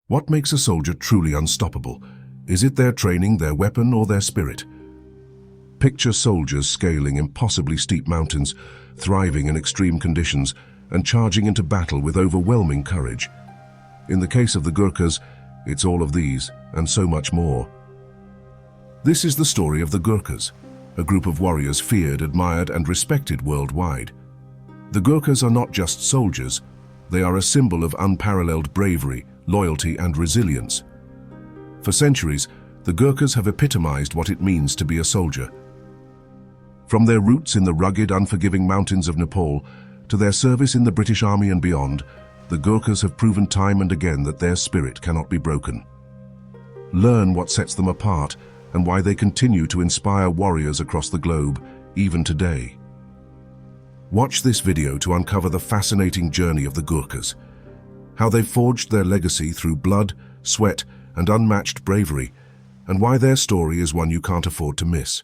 What makes a soldier truly unstoppable? Is it their training, their weapon, or their spirit? Picture soldiers scaling impossibly steep mountains, thriving in extreme conditions, and charging into battle with overwhelming courage. In the case of the Gurkhas, it's all of these, and so much more. This is the story of the Gurkhas, a group of warriors feared, admired, and respected worldwide. The Gurkhas are not just soldiers, they are a symbol of unparalleled bravery, loyalty, and resilience. For centuries, the Gurkhas have epitomized what it means to be a soldier. From their roots in the rugged, unforgiving mountains of Nepal to their service in the British Army and beyond, the Gurkhas have proven time and again that their spirit cannot be broken. Learn what sets them apart and why they continue to inspire warriors across the globe, even today. Watch this video to uncover the fascinating journey of the Gurkhas, how they've forged their legacy through blood, sweat, and unmatched bravery, and why their story is one you can't afford to miss.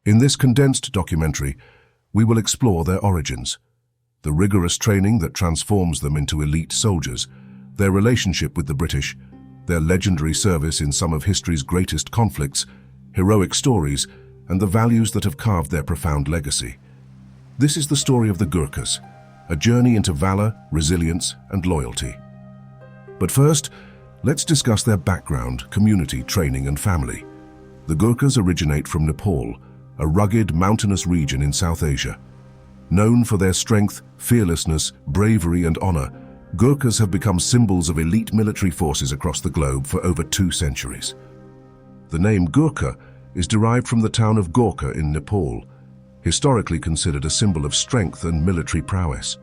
In this condensed documentary, we will explore their origins, the rigorous training that transforms them into elite soldiers, their relationship with the British, their legendary service in some of history's greatest conflicts, heroic stories, and the values that have carved their profound legacy. This is the story of the Gurkhas, a journey into valor, resilience, and loyalty. But first, let's discuss their background, community, training, and family. The Gurkhas originate from Nepal, a rugged, mountainous region in South Asia. Known for their strength, fearlessness, bravery, and honor, Gurkhas have become symbols of elite military forces across the globe for over 2 centuries. The name Gurkha is derived from the town of Gorkha in Nepal, historically considered a symbol of strength and military prowess.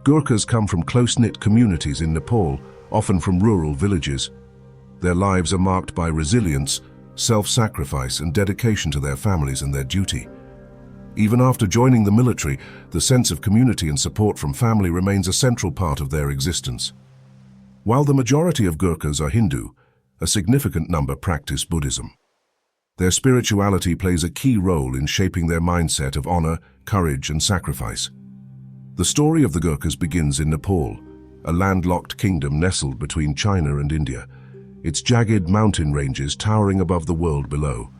Gurkhas come from close-knit communities in Nepal, often from rural villages. Their lives are marked by resilience, self-sacrifice, and dedication to their families and their duty. Even after joining the military, the sense of community and support from family remains a central part of their existence. While the majority of Gurkhas are Hindu, a significant number practice Buddhism. Their spirituality plays a key role in shaping their mindset of honor, courage, and sacrifice. The story of the Gurkhas begins in Nepal, a landlocked kingdom nestled between China and India, its jagged mountain ranges towering above the world below.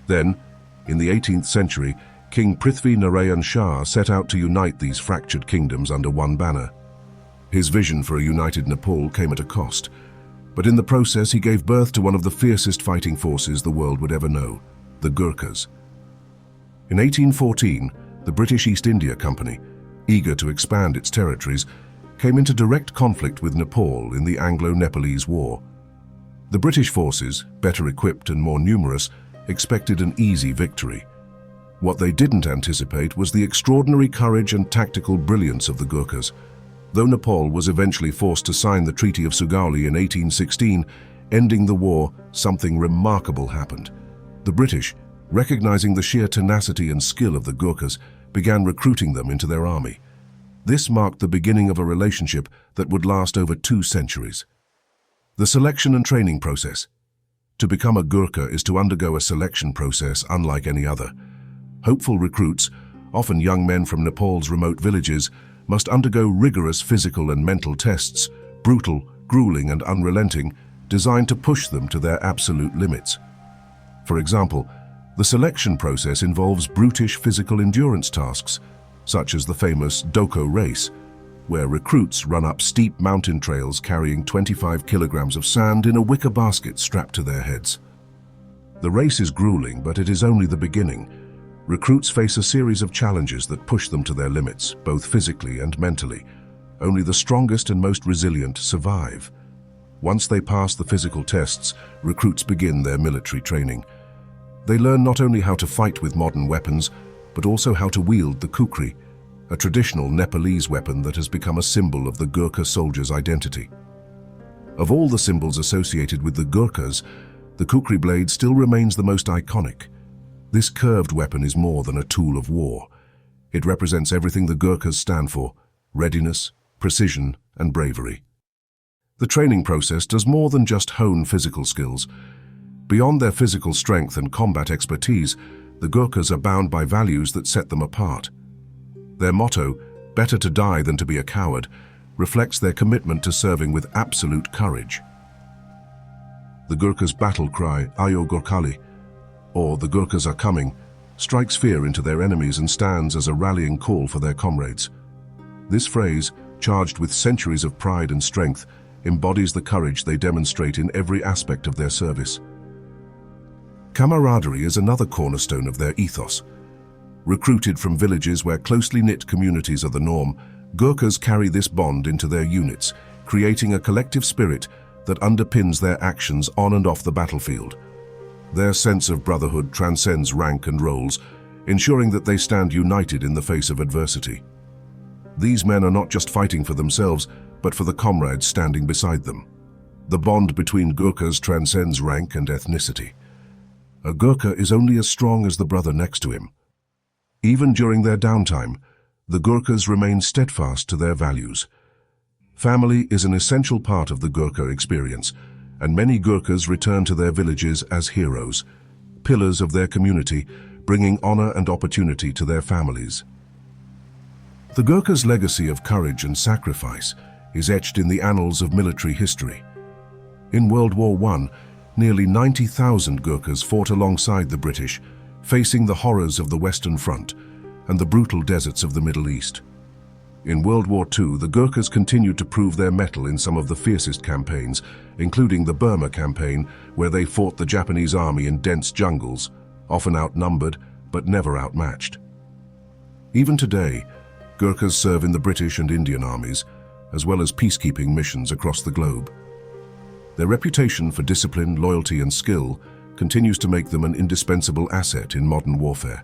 Then, in the 18th century, King Prithvi Narayan Shah set out to unite these fractured kingdoms under one banner. His vision for a united Nepal came at a cost, but in the process he gave birth to one of the fiercest fighting forces the world would ever know, the Gurkhas. In 1814, the British East India Company, eager to expand its territories, came into direct conflict with Nepal in the Anglo-Nepalese War. The British forces, better equipped and more numerous, expected an easy victory. What they didn't anticipate was the extraordinary courage and tactical brilliance of the Gurkhas. Though Nepal was eventually forced to sign the Treaty of Sugauli in 1816, ending the war, something remarkable happened. The British, recognizing the sheer tenacity and skill of the Gurkhas, began recruiting them into their army. This marked the beginning of a relationship that would last over 2 centuries. The selection and training process. To become a Gurkha is to undergo a selection process unlike any other. Hopeful recruits, often young men from Nepal's remote villages, must undergo rigorous physical and mental tests, brutal, grueling, and unrelenting, designed to push them to their absolute limits. For example, the selection process involves brutish physical endurance tasks, such as the famous Doko race, where recruits run up steep mountain trails carrying 25 kilograms of sand in a wicker basket strapped to their heads. The race is grueling, but it is only the beginning. Recruits face a series of challenges that push them to their limits, both physically and mentally. Only the strongest and most resilient survive. Once they pass the physical tests, recruits begin their military training. They learn not only how to fight with modern weapons, but also how to wield the Kukri, a traditional Nepalese weapon that has become a symbol of the Gurkha soldier's identity. Of all the symbols associated with the Gurkhas, the Kukri blade still remains the most iconic. This curved weapon is more than a tool of war. It represents everything the Gurkhas stand for: readiness, precision, and bravery. The training process does more than just hone physical skills. Beyond their physical strength and combat expertise, the Gurkhas are bound by values that set them apart. Their motto, "Better to die than to be a coward," reflects their commitment to serving with absolute courage. The Gurkhas' battle cry, Ayo Gorkhali, or "the Gurkhas are coming," strikes fear into their enemies and stands as a rallying call for their comrades. This phrase, charged with centuries of pride and strength, embodies the courage they demonstrate in every aspect of their service. Camaraderie is another cornerstone of their ethos. Recruited from villages where closely knit communities are the norm, Gurkhas carry this bond into their units, creating a collective spirit that underpins their actions on and off the battlefield. Their sense of brotherhood transcends rank and roles, ensuring that they stand united in the face of adversity. These men are not just fighting for themselves, but for the comrades standing beside them. The bond between Gurkhas transcends rank and ethnicity. A Gurkha is only as strong as the brother next to him. Even during their downtime, the Gurkhas remain steadfast to their values. Family is an essential part of the Gurkha experience, and many Gurkhas return to their villages as heroes, pillars of their community, bringing honor and opportunity to their families. The Gurkhas' legacy of courage and sacrifice is etched in the annals of military history. In World War I, nearly 90,000 Gurkhas fought alongside the British, facing the horrors of the Western Front and the brutal deserts of the Middle East. In World War II, the Gurkhas continued to prove their mettle in some of the fiercest campaigns, including the Burma campaign, where they fought the Japanese army in dense jungles, often outnumbered but never outmatched. Even today, Gurkhas serve in the British and Indian armies, as well as peacekeeping missions across the globe. Their reputation for discipline, loyalty, and skill continues to make them an indispensable asset in modern warfare.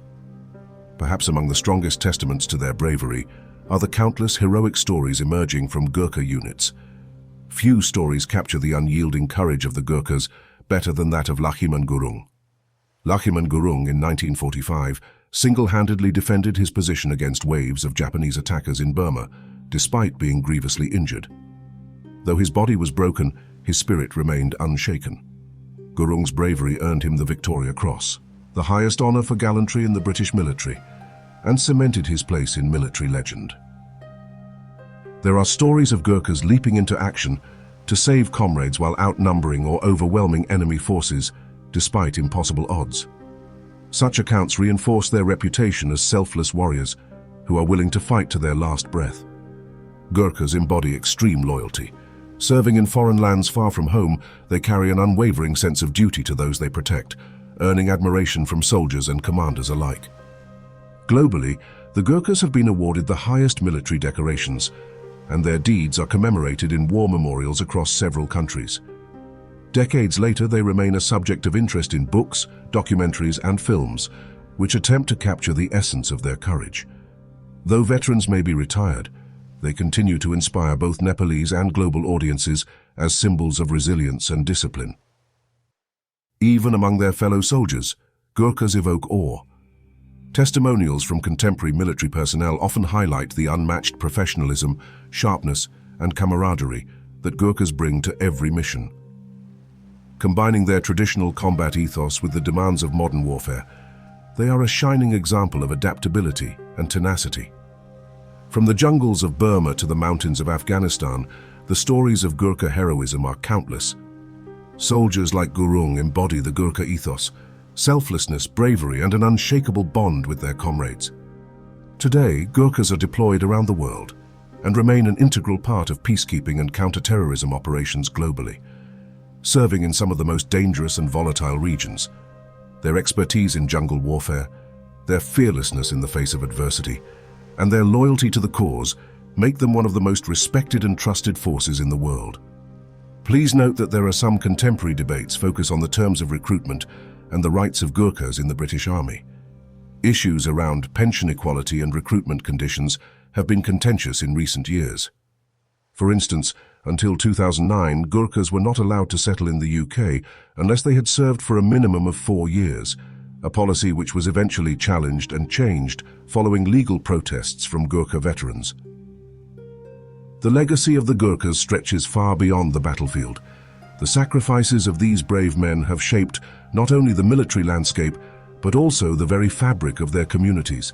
Perhaps among the strongest testaments to their bravery are the countless heroic stories emerging from Gurkha units. Few stories capture the unyielding courage of the Gurkhas better than that of Lakhiman Gurung. Lakhiman Gurung, in 1945, single-handedly defended his position against waves of Japanese attackers in Burma, despite being grievously injured. Though his body was broken, his spirit remained unshaken. Gurung's bravery earned him the Victoria Cross, the highest honor for gallantry in the British military, and cemented his place in military legend. There are stories of Gurkhas leaping into action to save comrades while outnumbering or overwhelming enemy forces, despite impossible odds. Such accounts reinforce their reputation as selfless warriors who are willing to fight to their last breath. Gurkhas embody extreme loyalty. Serving in foreign lands far from home, they carry an unwavering sense of duty to those they protect, earning admiration from soldiers and commanders alike. Globally, the Gurkhas have been awarded the highest military decorations, and their deeds are commemorated in war memorials across several countries. Decades later, they remain a subject of interest in books, documentaries, and films, which attempt to capture the essence of their courage. Though veterans may be retired, they continue to inspire both Nepalese and global audiences as symbols of resilience and discipline. Even among their fellow soldiers, Gurkhas evoke awe. Testimonials from contemporary military personnel often highlight the unmatched professionalism, sharpness, and camaraderie that Gurkhas bring to every mission. Combining their traditional combat ethos with the demands of modern warfare, they are a shining example of adaptability and tenacity. From the jungles of Burma to the mountains of Afghanistan, the stories of Gurkha heroism are countless. Soldiers like Gurung embody the Gurkha ethos, selflessness, bravery, and an unshakable bond with their comrades. Today, Gurkhas are deployed around the world and remain an integral part of peacekeeping and counter-terrorism operations globally, serving in some of the most dangerous and volatile regions. Their expertise in jungle warfare, their fearlessness in the face of adversity, and their loyalty to the cause make them one of the most respected and trusted forces in the world. Please note that there are some contemporary debates focus on the terms of recruitment and the rights of Gurkhas in the British Army. Issues around pension equality and recruitment conditions have been contentious in recent years. For instance, until 2009, Gurkhas were not allowed to settle in the UK unless they had served for a minimum of 4 years, a policy which was eventually challenged and changed following legal protests from Gurkha veterans. The legacy of the Gurkhas stretches far beyond the battlefield. The sacrifices of these brave men have shaped not only the military landscape, but also the very fabric of their communities.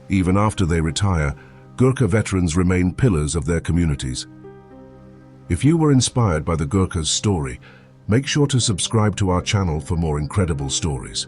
Even after they retire, Gurkha veterans remain pillars of their communities. If you were inspired by the Gurkhas' story, make sure to subscribe to our channel for more incredible stories.